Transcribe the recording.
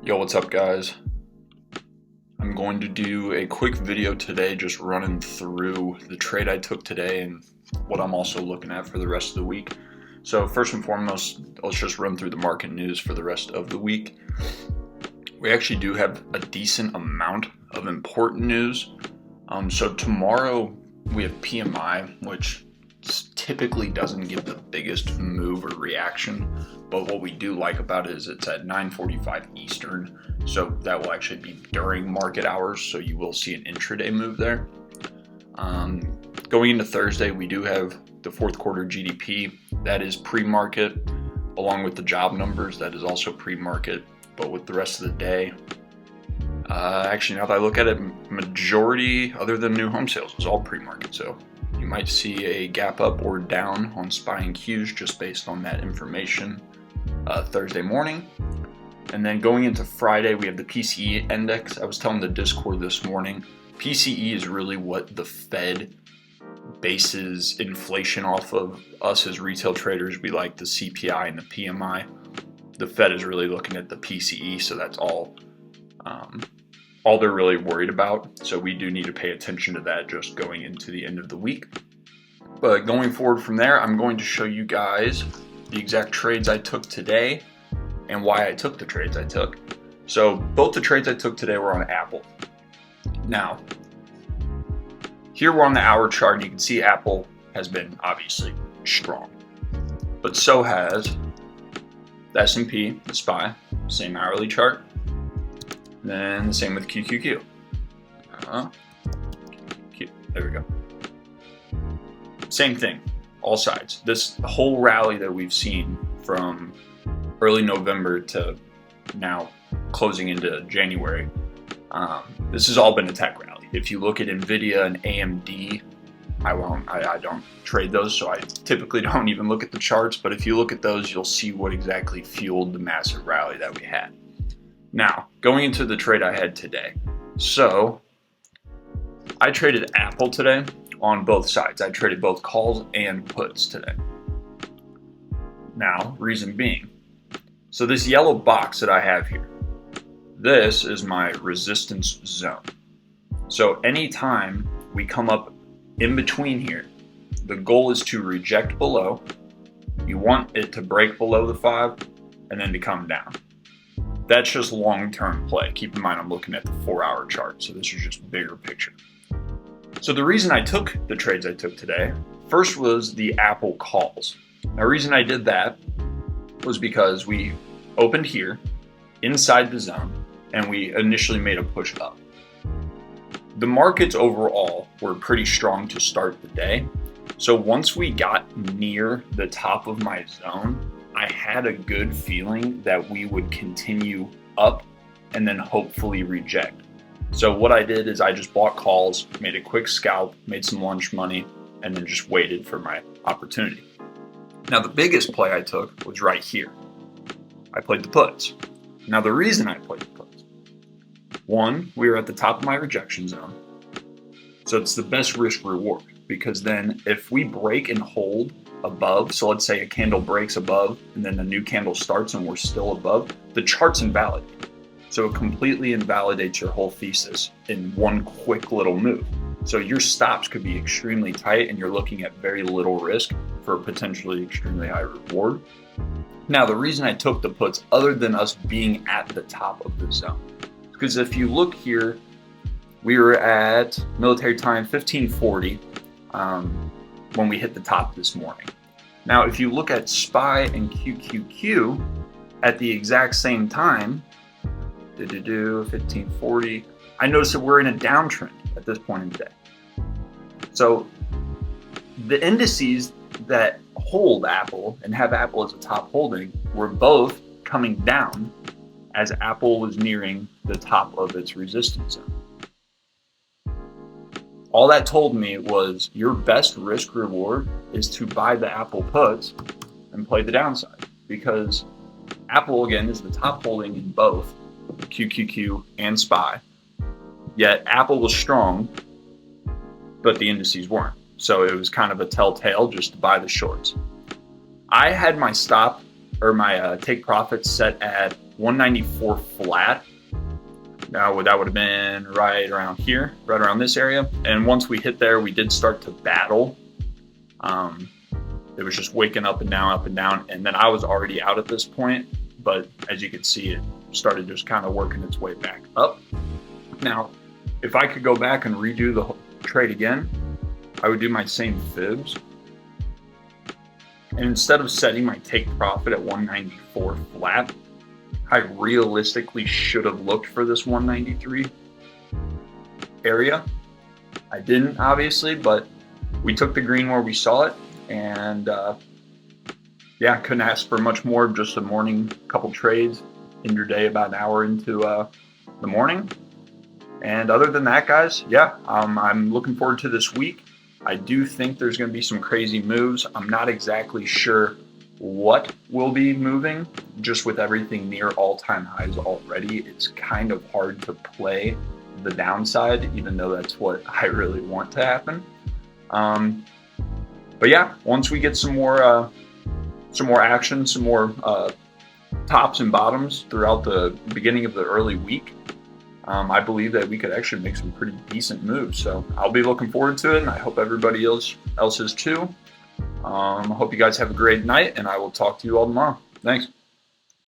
Yo, what's up guys? I'm going to do a quick video today just running through the trade I took today and what I'm also looking at for the rest of the week. So first and foremost, let's just run through the market news for the rest of the week. We actually do have a decent amount of important news. So tomorrow we have PMI, which typically doesn't give the biggest move or reaction, but what we do like about it is it's at 9:45 Eastern, so that will actually be during market hours, so you will see an intraday move there. Going into Thursday, we do have the fourth quarter GDP. That is pre-market, along with the job numbers. That is also pre-market, but with the rest of the day, actually now that I look at it, majority other than new home sales is all pre-market, so you might see a gap up or down on SPY and Qs just based on that information Thursday morning. And then going into Friday, we have the PCE index. I was telling the Discord this morning, PCE is really what the Fed bases inflation off of. Us as retail traders, we like the CPI and the PMI. The Fed is really looking at the PCE, so that's all they're really worried about. So we do need to pay attention to that just going into the end of the week. But going forward from there, I'm going to show you guys the exact trades I took today and why I took the trades I took. So both the trades I took today were on Apple. Now, here we're on the hour chart. You can see Apple has been obviously strong, but so has the S&P, the SPY, same hourly chart. Then the same with QQQ. There we go. Same thing, all sides. This whole rally that we've seen from early November to now closing into January, this has all been a tech rally. If you look at Nvidia and AMD, I don't trade those, so I typically don't even look at the charts, but if you look at those, you'll see what exactly fueled the massive rally that we had. Now, going into the trade I had today. So, I traded Apple today on both sides. I traded both calls and puts today. Now, reason being, so this yellow box that I have here, this is my resistance zone. So anytime we come up in between here, the goal is to reject below. You want it to break below the 5 and then to come down. That's just long-term play. Keep in mind, I'm looking at the 4-hour chart, so this is just bigger picture. So the reason I took the trades I took today, first was the Apple calls. Now, the reason I did that was because we opened here inside the zone and we initially made a push up. The markets overall were pretty strong to start the day. So once we got near the top of my zone, I had a good feeling that we would continue up and then hopefully reject. So what I did is I just bought calls, made a quick scalp, made some lunch money, and then just waited for my opportunity. Now the biggest play I took was right here. I played the puts. Now the reason I played the puts, one, we were at the top of my rejection zone. So it's the best risk reward, because then if we break and hold above, so let's say a candle breaks above and then a new candle starts and we're still above, the chart's invalidated. So it completely invalidates your whole thesis in one quick little move. So your stops could be extremely tight and you're looking at very little risk for a potentially extremely high reward. Now, the reason I took the puts, other than us being at the top of the zone, because if you look here, we were at military time 1540 when we hit the top this morning. Now, if you look at SPY and QQQ at the exact same time, 1540, I noticed that we're in a downtrend at this point in the day. So the indices that hold Apple and have Apple as a top holding were both coming down as Apple was nearing the top of its resistance zone. All that told me was your best risk reward is to buy the Apple puts and play the downside, because Apple, again, is the top holding in both QQQ and SPY. Yet Apple was strong, but the indices weren't. So it was kind of a telltale just to buy the shorts. I had my stop or my take profit set at 194 flat. Now that would have been right around here, right around this area. And once we hit there, we did start to battle. It was just waking up and down. And then I was already out at this point, but as you can see, it started just kind of working its way back up. Now, if I could go back and redo the whole trade again, I would do my same fibs. And instead of setting my take profit at 194 flat, I realistically should have looked for this 193 area. I didn't, obviously, but we took the green where we saw it, and yeah, couldn't ask for much more. Just a morning, couple trades, in your day about an hour into the morning. And other than that, guys, yeah, I'm looking forward to this week. I do think there's going to be some crazy moves. I'm not exactly sure what will be moving. Just with everything near all-time highs already, it's kind of hard to play the downside, even though that's what I really want to happen. But yeah, once we get some more action, some more tops and bottoms throughout the beginning of the early week, I believe that we could actually make some pretty decent moves. So I'll be looking forward to it, and I hope everybody else is too. I hope you guys have a great night, and I will talk to you all tomorrow. Thanks.